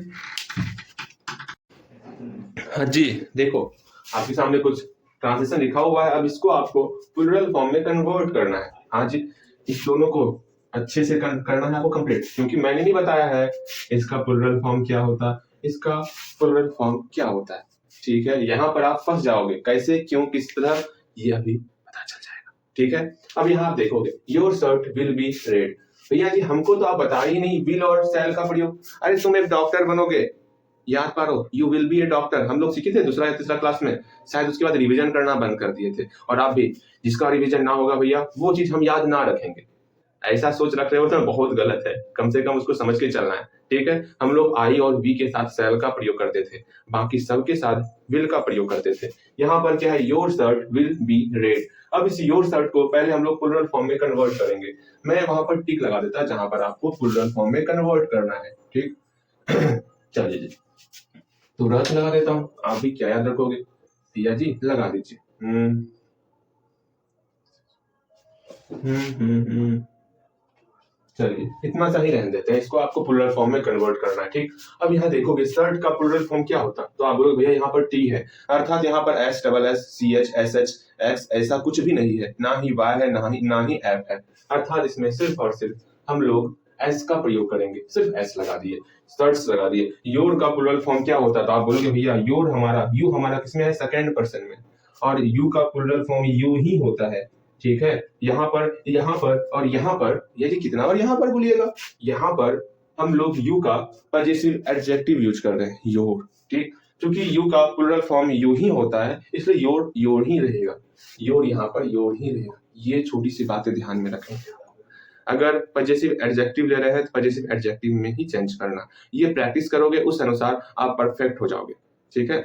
हाँ जी देखो, आपके सामने कुछ ट्रांसलेशन लिखा हुआ है। अब इसको आपको प्लूरल फॉर्म में कन्वर्ट करना है। हाँ जी, इस दोनों को अच्छे से करना है आपको कंप्लीट, क्योंकि मैंने नहीं बताया है इसका प्लूरल फॉर्म क्या होता है, इसका प्लूरल फॉर्म क्या होता है। ठीक है, यहाँ पर आप फंस जाओगे, कैसे, क्यों, किस तरह, ये अभी पता चल जाएगा। ठीक है, अब यहाँ आप देखोगे, your shirt will be red. भैया जी हमको तो आप बता ही नहीं विल और शैल का प्रयोग। अरे तुम एक डॉक्टर बनोगे, याद पारो, you will be a doctor, हम लोग सीखे थे दूसरा या तीसरा क्लास में, शायद उसके बाद रिवीजन करना बंद कर दिए थे। और आप भी, जिसका रिवीजन ना होगा भैया वो चीज हम याद ना रखेंगे, ऐसा सोच रख रहे हो तो बहुत गलत है। कम से कम उसको समझ के चलना है। ठीक है, हम लोग आई और वी के साथ शैल का प्रयोग करते थे, बाकी सब के साथ विल का प्रयोग करते थे। यहाँ पर क्या है, your shirt will be red. अब इस योर शर्ट को पहले हम लोग प्लूरल फॉर्म में कन्वर्ट करेंगे। मैं वहां पर टिक लगा देता जहां पर आपको प्लूरल फॉर्म में कन्वर्ट करना है। ठीक चलिए जी, तो रथ लगा देता हूं, आप भी क्या याद रखोगे, भैया जी लगा दीजिए। चलिए इतना सा ही रहने देते हैं, इसको आपको प्लूरल फॉर्म में कन्वर्ट करना है। ठीक, अब यहाँ देखोगे शर्ट का प्लूरल फॉर्म क्या होता, तो आप बोलोगे भैया यहाँ पर टी है, अर्थात यहाँ पर S double S C H S H X ऐसा कुछ भी नहीं है, ना ही वाई है ना ही एफ है, अर्थात इसमें सिर्फ और सिर्फ हम लोग एस का प्रयोग करेंगे, सिर्फ एस लगा दिए, शर्ट्स लगा दिए। योर का प्लूरल फॉर्म क्या होता, तो आप बोलोगे भैया योर हमारा, यू हमारा किसमें है, सेकंड पर्सन में, और यू का प्लूरल फॉर्म यू ही होता है। ठीक है, यहाँ पर और यहाँ पर, ये जी कितना बार यहाँ पर बोलिएगा, यहाँ पर हम लोग यू का पजेसिव एडजेक्टिव यूज कर रहे हैं, योर। ठीक, क्योंकि यू का प्लूरल फॉर्म यू ही होता है, इसलिए योर ही रहेगा, योर यहाँ पर योर ही रहेगा। ये छोटी सी बातें ध्यान में रखें, अगर पजेसिव एडजेक्टिव ले रहे हैं तो पजेसिव एडजेक्टिव में ही चेंज करना। ये प्रैक्टिस करोगे उस अनुसार आप परफेक्ट हो जाओगे। ठीक है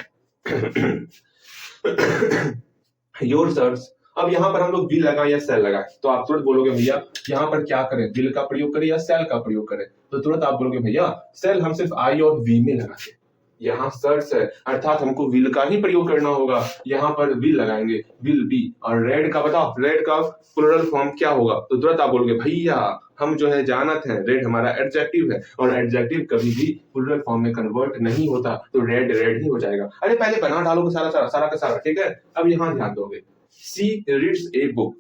योर शर्ट्स, अब यहाँ पर हम लोग विल लगाए या सेल लगाए, तो आप तुरंत बोलोगे भैया यहाँ पर क्या करें, विल का प्रयोग करें या सेल का प्रयोग करें, तो तुरंत आप बोलोगे भैया सेल हम सिर्फ आई और वी में लगाते हैं। यहाँ सर्च है, अर्थात हमको विल का ही प्रयोग करना होगा। यहाँ पर विल लगाएंगे, विल बी। और रेड का बताओ, रेड का प्लुरल फॉर्म क्या होगा? तो तुरंत आप बोलोगे भैया हम जो है जानत हैं, रेड हमारा एडजेक्टिव है और एडजेक्टिव कभी भी प्लुरल फॉर्म में कन्वर्ट नहीं होता, तो रेड रेड ही हो जाएगा। अरे पहले बना डालोगे सारा सारा सारा का सारा, ठीक है। अब यहाँ ध्यान दोगे, सी रीड्स ए बुक।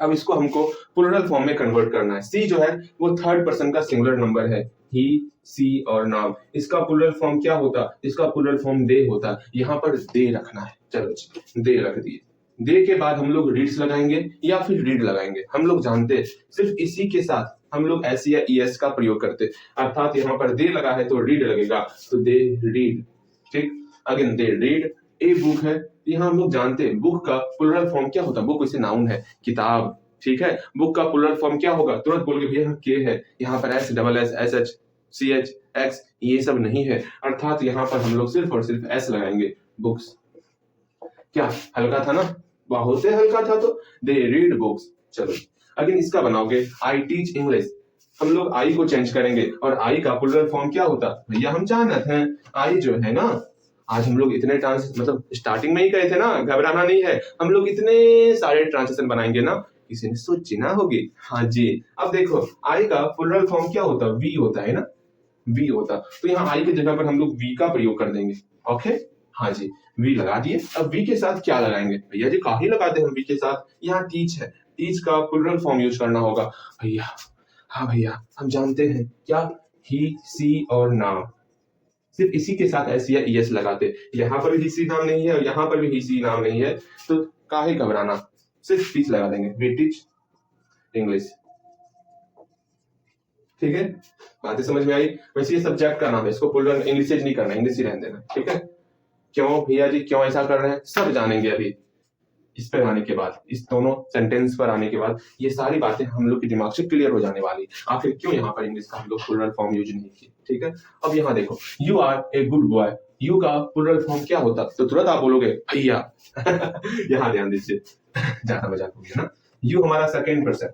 अब इसको हमको प्लुरल फॉर्म में कन्वर्ट करना है। सी जो है वो थर्ड पर्सन का सिंगुलर नंबर है, ही, सी और नाम। इसका प्लुरल फॉर्म क्या होता? इसका प्लुरल फॉर्म दे होता। यहाँ पर दे रखना है, चलो जी दे रख दिए। दे के बाद हम लोग रीड्स लगाएंगे या फिर रीड लगाएंगे। हम लोग जानते हैं सिर्फ इसी के साथ हम लोग एस या ईएस का प्रयोग करते, अर्थात यहाँ पर दे लगा है तो रीड लगेगा, तो दे रीड, ठीक। Again they read a book है, यहाँ हम लोग जानते हैं बुक का प्लुरल फॉर्म क्या होता है। बुक इसे नाउन है, किताब, ठीक है। बुक का प्लुरल फॉर्म क्या होगा? तुरंत बोल के भैया के है, यहाँ पर S double S S H C H X ये सब नहीं है, अर्थात यहाँ पर हम लोग सिर्फ और सिर्फ एस लगाएंगे, बुक्स। क्या हल्का था ना? बहुत हल्का था। तो दे रीड बुक्स। चलो अगेन इसका बनाओगे, आई टीच इंग्लिश। हम लोग आई को चेंज करेंगे और आई का प्लुरल फॉर्म क्या होता? भैया हम जानते हैं आई जो है ना, आज हम लोग इतने मतलब स्टार्टिंग में ही कहे थे ना, घबराना नहीं है, हम लोग इतने सारे ट्रांसलेशन बनाएंगे ना, किसी ने सोची ना होगी। हाँ जी, अब देखो आई का प्लुरल फॉर्म क्या होता? वी होता है ना, वी होता। तो यहाँ आई की जगह पर हम लोग वी का प्रयोग कर देंगे। ओके, हाँ जी वी लगा दिए। अब वी के साथ क्या लगाएंगे? भैया जी काहे लगाते हैं हम वी के साथ? यहाँ टीच है, टीच का प्लुरल फॉर्म यूज करना होगा भैया। हाँ भैया हम जानते हैं क्या, ही, सी और नाम। सिर्फ इसी के साथ एस या ईएस लगाते। यहाँ पर भी ही सी नाम नहीं है और यहाँ पर भी ही सी नाम नहीं है, तो काहे घबराना, सिर्फ टीच लगा देंगे, वी टीच इंग्लिश। ठीक है, बातें समझ में आई? वैसे ये सब्जेक्ट का नाम है, इसको प्लुरल इंग्लिश नहीं करना, इंग्लिश ही रहने देना, ठीक है। क्यों भैया जी क्यों ऐसा कर रहे हैं, सब जानेंगे अभी इस पर आने के बाद, इस दोनों सेंटेंस पर आने के बाद ये सारी बातें हम लोग के दिमाग से क्लियर हो जाने वाली। आखिर क्यों यहाँ पर इंग्लिश का हम लोग प्लुरल फॉर्म यूज नहीं किए, ठीक है। अब यहाँ देखो, you are a good boy, you का प्लुरल फॉर्म क्या होता? तो तुरंत आप बोलोगे भैया यहाँ ध्यान दीजिए, ज्यादा मजाक हो गया ना। यू हमारा सेकंड पर्सन,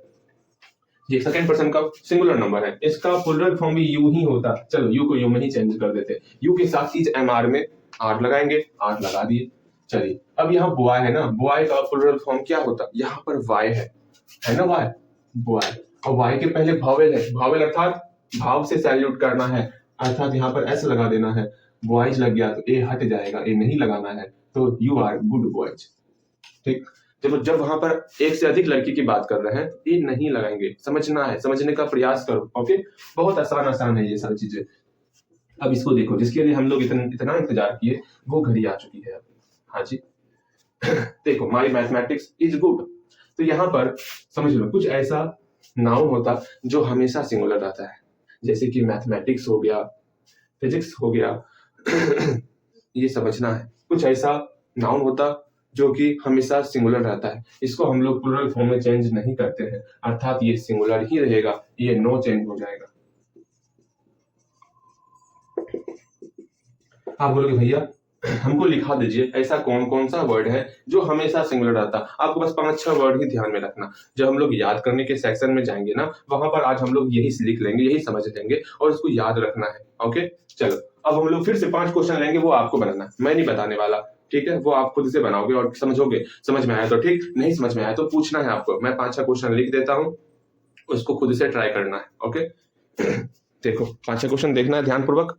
ये सेकंड पर्सन का सिंगुलर नंबर है, इसका प्लुरल फॉर्म भी यू ही होता। चलो यू को यू में ही चेंज कर देते, यू के साथ इज एम आर में आर लगाएंगे, आर लगा दिए। चलिए अब यहाँ बॉय है ना, बॉय का प्लुरल फॉर्म क्या होता? यहाँ पर वाई है ना, वाई बॉय, और वाई के पहले भावेल है, भावेल अर्थात भाव से सैल्यूट करना है, अर्थात यहाँ पर एस लगा देना है। बॉयज लग गया तो ए हट जाएगा, ए नहीं लगाना है, तो यू आर गुड बॉयज, ठीक। जब वहां पर एक से अधिक लड़की की बात कर रहे हैं, ये नहीं लगाएंगे, समझना है, समझने का प्रयास करो। ओके, बहुत आसान है ये सारी चीजें। अब इसको देखो, जिसके लिए हम लोग इतना इंतजार किए वो घड़ी आ चुकी है अब। हाँ जी देखो, माई मैथमेटिक्स इज गुड, तो यहाँ पर समझ लो कुछ ऐसा नाउन होता जो हमेशा सिंगुलर रहता है, जैसे कि मैथमेटिक्स हो गया, फिजिक्स हो गया ये समझना है, कुछ ऐसा नाउन होता जो कि हमेशा सिंगुलर रहता है, इसको हम लोग प्लुरल फॉर्म में चेंज नहीं करते हैं, अर्थात ये सिंगुलर ही रहेगा, ये नो चेंज हो जाएगा। आप बोलोगे भैया हमको लिखा दीजिए ऐसा कौन कौन सा वर्ड है जो हमेशा सिंगुलर रहता। आपको बस 5-6 वर्ड ही ध्यान में रखना, जब हम लोग याद करने के सेक्शन में जाएंगे ना, वहां पर आज हम लोग यही लिख लेंगे, यही समझ लेंगे और इसको याद रखना है। ओके चलो, अब हम लोग फिर से 5 क्वेश्चन लेंगे, वो आपको बनाना है, मैं नहीं बताने वाला, ठीक है। वो आप खुद से बनाओगे और समझोगे, समझ में आया तो ठीक, नहीं समझ में आया तो पूछना है आपको। मैं 5-6 क्वेश्चन लिख देता हूँ, उसको खुद से ट्राई करना है। ओके देखो 5-6 क्वेश्चन देखना है ध्यानपूर्वक।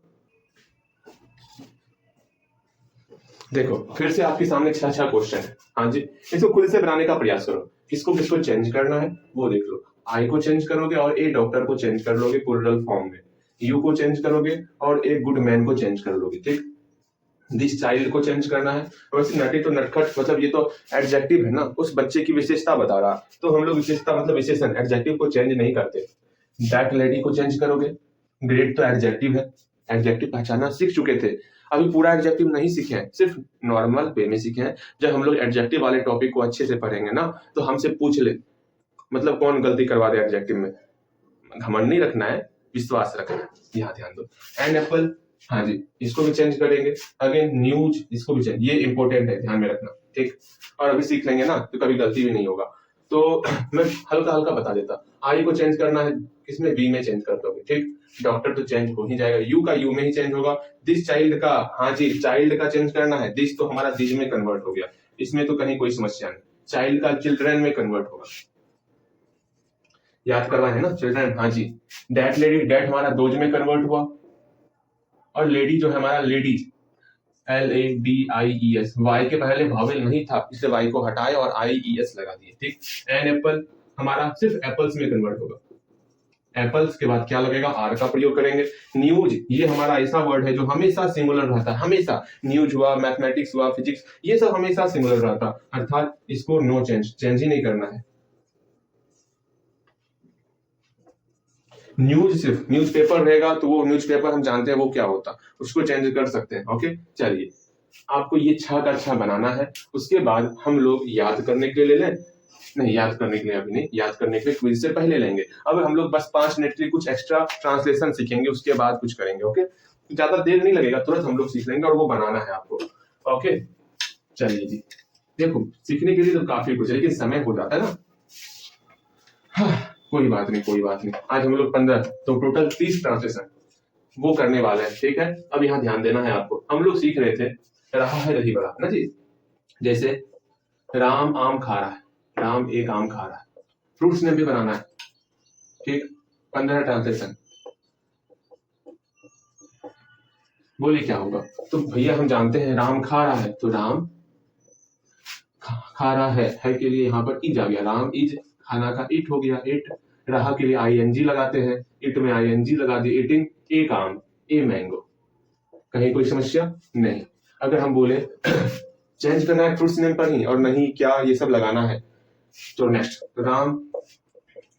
देखो फिर से आपके सामने 6 क्वेश्चन है। हाँ जी, इसको खुद से बनाने का प्रयास करो। किसको किसको चेंज करना है वो देख लो। आई को चेंज करोगे और ए डॉक्टर को चेंज कर लोगे प्लुरल फॉर्म में, यू को चेंज करोगे और ए गुड मैन को चेंज कर लोगे, ठीक। दिस चाइल्ड को चेंज करना है। वैसे नटी तो नटखट, मतलब ये तो एडजेक्टिव है ना, उस बच्चे की विशेषता बता रहा, तो हम लोग विशेषता मतलब विशेषण, एडजेक्टिव को चेंज नहीं करते। दैट लेडी को चेंज करोगे, ग्रेट तो एडजेक्टिव है, एडजेक्टिव पहचानना सीख चुके थे, अभी पूरा एडजेक्टिव नहीं सीखे हैं, सिर्फ नॉर्मल वे में सीखे हैं। जब हम लोग एडजेक्टिव वाले टॉपिक को अच्छे से पढ़ेंगे ना, तो हमसे पूछ ले, मतलब कौन गलती करवा दे एडजेक्टिव में। घमंड नहीं रखना है, विश्वास रखना है, यहाँ ध्यान दो। एंड एप्पल, हाँ जी इसको भी चेंज करेंगे। अगेन न्यूज, इसको भी चेंज, ये इंपॉर्टेंट है, ध्यान में रखना, ठीक। और अभी सीख लेंगे ना तो कभी गलती भी नहीं होगा। तो मैं हल्का हल्का बता देता। आई को चेंज करना है किसमें, बी में चेंज कर दोगे, ठीक। डॉक्टर तो चेंज हो ही जाएगा, यू का यू में ही चेंज होगा। दिस चाइल्ड का, हाँ जी चाइल्ड का चेंज करना है, दिस तो हमारा दिस में कन्वर्ट हो गया, इसमें तो कहीं कोई समस्या नहीं। चाइल्ड का चिल्ड्रन में कन्वर्ट होगा, याद करवाए है ना, चिल्ड्रन, हाँ जी। दैट लेडी, दैट हमारा दोज में कन्वर्ट हुआ, और लेडी जो है हमारा लेडीज, LADIES, वाई के पहले वावेल नहीं था इसलिए वाई को हटाए और IES लगा दिए, ठीक। एन एप्पल हमारा सिर्फ एप्पल्स में कन्वर्ट होगा, एप्पल्स के बाद क्या लगेगा, आर का प्रयोग करेंगे। न्यूज, ये हमारा ऐसा वर्ड है जो हमेशा सिंगुलर रहता है, हमेशा। न्यूज हुआ, मैथमेटिक्स हुआ, फिजिक्स, ये सब हमेशा सिंगुलर रहता, अर्थात इसको नो चेंज, चेंज ही नहीं करना है। न्यूज सिर्फ न्यूज़पेपर रहेगा, तो वो न्यूज़पेपर हम जानते हैं वो क्या होता, उसको चेंज कर सकते हैं। ओके, चलिए आपको ये 6 का 6 बनाना है। उसके बाद हम लोग याद करने के लिए ले लें, नहीं याद करने के लिए अभी नहीं, याद करने के लिए क्विज से पहले लेंगे। अब हम लोग बस 5 मिनट के लिए कुछ एक्स्ट्रा ट्रांसलेशन सीखेंगे, उसके बाद कुछ करेंगे। ओके, ज्यादा देर नहीं लगेगा, तुरंत हम लोग सीख लेंगे और वो बनाना है आपको। ओके, चलिए जी, देखो सीखने के लिए तो काफी कुछ है, लेकिन समय हो जाता है ना। हाँ, कोई बात नहीं, कोई बात नहीं। आज हम लोग 15 तो टोटल 30 ट्रांसलेशन वो करने वाले हैं, ठीक है। अब यहाँ ध्यान देना है आपको, हम लोग सीख रहे थे रहा है रही बड़ा ना जी, जैसे राम आम खा रहा है, राम एक आम खा रहा है, फ्रूट्स नेम भी बनाना है, ठीक। 15 ट्रांसलेशन, बोलिए क्या होगा। तो भैया हम जानते हैं राम खा रहा है, तो राम खा रहा है के लिए यहाँ पर इज आ गया, राम इज, खाना का इट हो गया, इट। रहा के लिए ING लगाते हैं, इट में ING लगा दिए, इटिंग, एक आम, ए मैंगो। कहीं कोई समस्या नहीं। अगर हम बोले चेंज करना है फ्रूट्स नेम पर ही और नहीं क्या ये सब लगाना है, तो नेक्स्ट, राम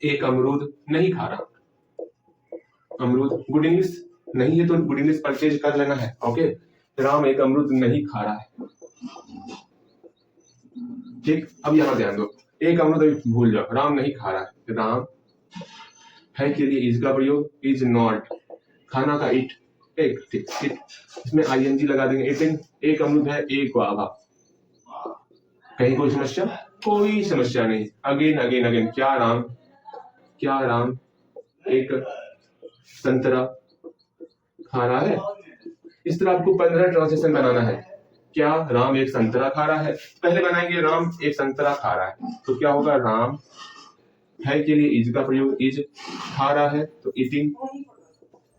एक अमरूद नहीं खा रहा, अमरूद गुड इंग्लिश नहीं है तो गुड इंग्लिश परचेज कर लेना है। ओके, राम एक अमरूद नहीं खा रहा है, ठीक। अब यहां ध्यान दो, एक अमरूद अभी भूल जाओ, राम नहीं खा रहा है, राम है के लिए इज का प्रयोग, इज नॉट, खाना का इट, एक, ठीक, ठीक। इसमें ING लगा देंगे, इटिंग, एक अमरूद है, एक गुआवा। कहीं कोई समस्या, कोई समस्या नहीं। अगेन अगेन अगेन, क्या राम एक संतरा खा रहा है। इस तरह आपको 15 ट्रांसलेशन बनाना है। क्या राम एक संतरा खा रहा है, पहले बनाएंगे राम एक संतरा खा रहा है, तो क्या होगा, राम है के लिए इज का प्रयोग, इज, खा रहा है तो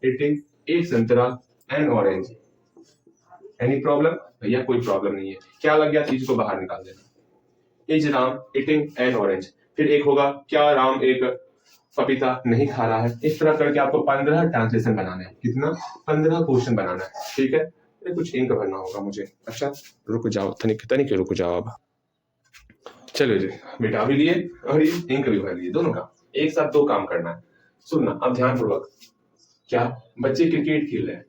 इटिंग एक संतरा, एन ऑरेंज। एनी प्रॉब्लम भैया, कोई प्रॉब्लम नहीं है। क्या लग गया, चीज को बाहर निकाल देना, is Ram eating N orange. फिर एक होगा, क्या राम एक पपीता नहीं खा रहा है। इस तरह करके आपको 15 ट्रांसलेशन बनाना है। कितना, 15 क्वेश्चन बनाना है, ठीक है। कुछ इंक भरना होगा मुझे, अच्छा रुक जाओ, तनिक रुक जाओ। अब चलो जी, मिटा भी लिए और ये इंक भी भर लिए, दोनों का एक साथ 2 काम करना है। सुनना अब ध्यान पूर्वक, क्या बच्चे क्रिकेट खेल रहे हैं,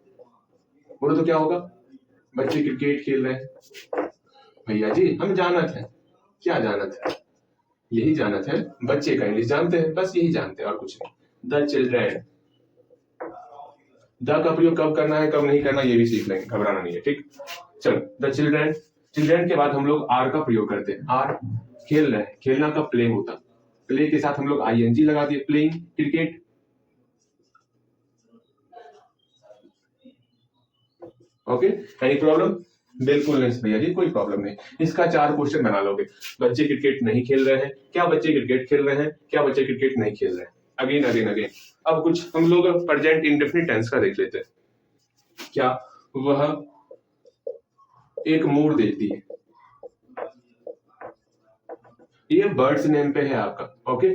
बोलो तो क्या होगा, बच्चे क्रिकेट खेल रहे हैं। भैया जी हम जानत है, क्या जानत है, यही जानत है, बच्चे का इंग्लिश जानते हैं, बस यही जानते हैं और कुछ नहीं। द चिल्ड्रेन, द का प्रयोग कब करना है कब नहीं करना ये भी सीख लेंगे, घबराना नहीं है, ठीक। चलो, द चिल्ड्रेन, चिल्ड्रेन के बाद हम लोग आर का प्रयोग करते हैं। आर खेल रहे हैं, खेलना का प्ले होता, प्ले के साथ हम लोग ING लगा दिए, playing cricket. Okay, any problem, बिल्कुल नहीं भैया जी, कोई प्रॉब्लम नहीं। इसका 4 क्वेश्चन बना लोगे। बच्चे क्रिकेट नहीं खेल रहे हैं, क्या बच्चे क्रिकेट खेल रहे हैं, क्या बच्चे क्रिकेट नहीं खेल रहे हैं, अगेन अगेन अगेन। अब कुछ हम लोग प्रेजेंट इंडेफिनिट टेंस का देख लेते हैं। क्या वह एक मोर देखती है, ये बर्ड्स नेम पे है आपका, ओके।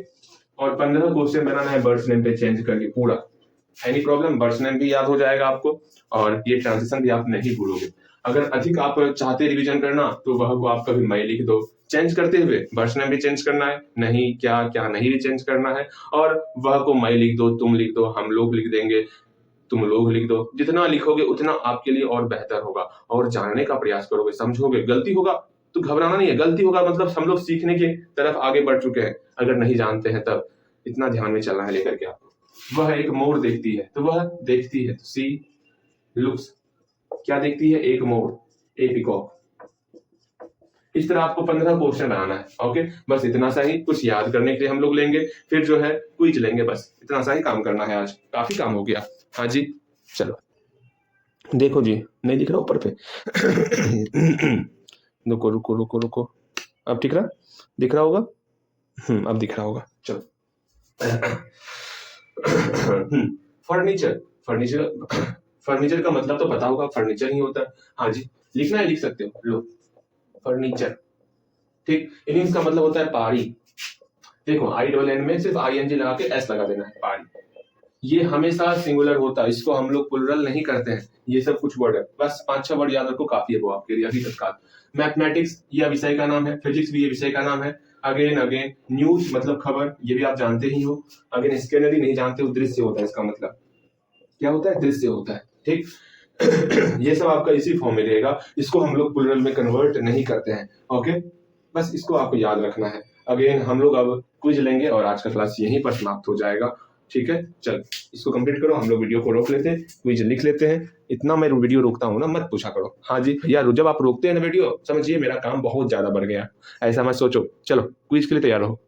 और 15 क्वेश्चन बनाना है बर्ड्स नेम पे चेंज करके पूरा। एनी प्रॉब्लम, बर्ड्स नेम भी याद हो जाएगा आपको और ये ट्रांजिशन भी आप नहीं भूलोगे। अगर अधिक आप चाहते रिवीजन करना तो वह को आप कभी मैं लिख दो, चेंज करते हुए बर्ड्स नेम भी चेंज करना है, नहीं क्या क्या नहीं भी चेंज करना है, और वह को मैं लिख दो, तुम लिख दो, हम लोग लिख देंगे, तुम लोग लिख दो। जितना लिखोगे उतना आपके लिए और बेहतर होगा, और जानने का प्रयास करोगे, समझोगे। गलती होगा तो घबराना नहीं है, गलती होगा मतलब हम लोग सीखने की तरफ आगे बढ़ चुके हैं। अगर नहीं जानते हैं तब इतना ध्यान में चलना है लेकर के आपको। वह एक मोर देखती है, तो वह देखती है, सी लुक्स, क्या देखती है, एक मोर, ए पीकॉक। इस तरह आपको 15 क्वेश्चन बनाना है। ओके, बस इतना सा ही, कुछ याद करने के लिए हम लोग लेंगे, फिर जो है क्विज लेंगे, बस इतना सा ही काम करना है। आज काफी काम हो गया। हाँ जी, चलो देखो जी, नहीं दिख रहा ऊपर पे रुको रुको रुको रुको, अब दिख रहा होगा। अब दिख रहा होगा, चलो। फर्नीचर, फर्नीचर का मतलब तो पता होगा, फर्नीचर ही होता है। हाँ जी, लिखना है, लिख सकते हो, लो फर्नीचर। ठीक, इनिंग्स का मतलब होता है पारी। देखो आई डबल एन में सिर्फ ING लगा के एस लगा देना है, पारी। ये हमेशा सिंगुलर होता है, इसको हम लोग प्लुरल नहीं करते हैं। ये सब कुछ वर्ड है, बस 5-6 वर्ड याद रखो, काफी है वो आपके लिए अभी तत्काल। मैथमेटिक्स यह विषय का नाम है, फिजिक्स भी ये विषय का नाम है। अगेन न्यूज मतलब खबर, ये भी आप जानते ही हो। अगेन स्कैनरी नहीं जानते हो, दृश्य होता है, इसका मतलब क्या होता है, दृश्य होता है। ठीक ये सब आपका इसी फॉर्म में रहेगा, इसको हम लोग प्लुरल में कन्वर्ट नहीं करते हैं। ओके, बस इसको आपको याद रखना है। अगेन हम लोग अब क्विज लेंगे और आज का क्लास यहीं पर समाप्त हो जाएगा। ठीक है, चल इसको कंप्लीट करो, हम लोग वीडियो को रोक लेते हैं, क्विज लिख लेते हैं। इतना मैं वीडियो रोकता हूँ ना, मत पूछा करो। हाँ जी भैया, जब आप रोकते हैं ना वीडियो, समझिए मेरा काम बहुत ज्यादा बढ़ गया, ऐसा मत सोचो। चलो क्विज के लिए तैयार हो।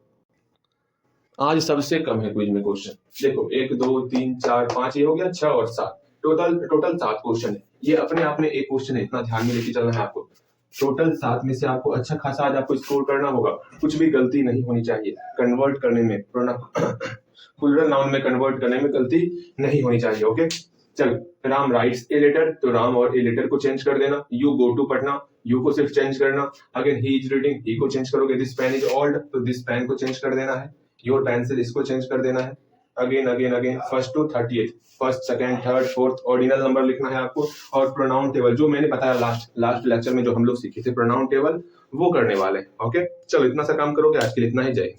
आज सबसे कम है क्विज में क्वेश्चन, देखो 1 2 3 4 5, ये हो गया 6 और 7, टोटल 7 क्वेश्चन है। ये अपने आप में एक क्वेश्चन है, इतना ध्यान में लेके चलना है आपको। टोटल 7 में से आपको अच्छा खासा आज आपको स्कोर करना होगा, कुछ भी गलती नहीं होनी चाहिए कन्वर्ट करने में, प्लुरल नाउन में कन्वर्ट करने में गलती नहीं होनी चाहिए। ओके, चल राम राइट्स ए लेटर, तो राम और ए लेटर को चेंज कर देना। You go to Patna, you को सिर्फ चेंज करना। Again he is reading, he को चेंज करोगे। दिस पेन इज ओल्ड, तो दिस पेन को चेंज कर देना है। योर पेंसिल, इसको चेंज कर देना है। Again first to 38, first second third fourth ordinal number लिखना है आपको। और प्रोनाउन टेबल, जो मैंने बताया लास्ट लेक्चर में जो हम लोग सीखे थे प्रोनाउन टेबल, वो करने वाले। ओके, चलो इतना सा काम करोगे, आज के लिए इतना ही। जय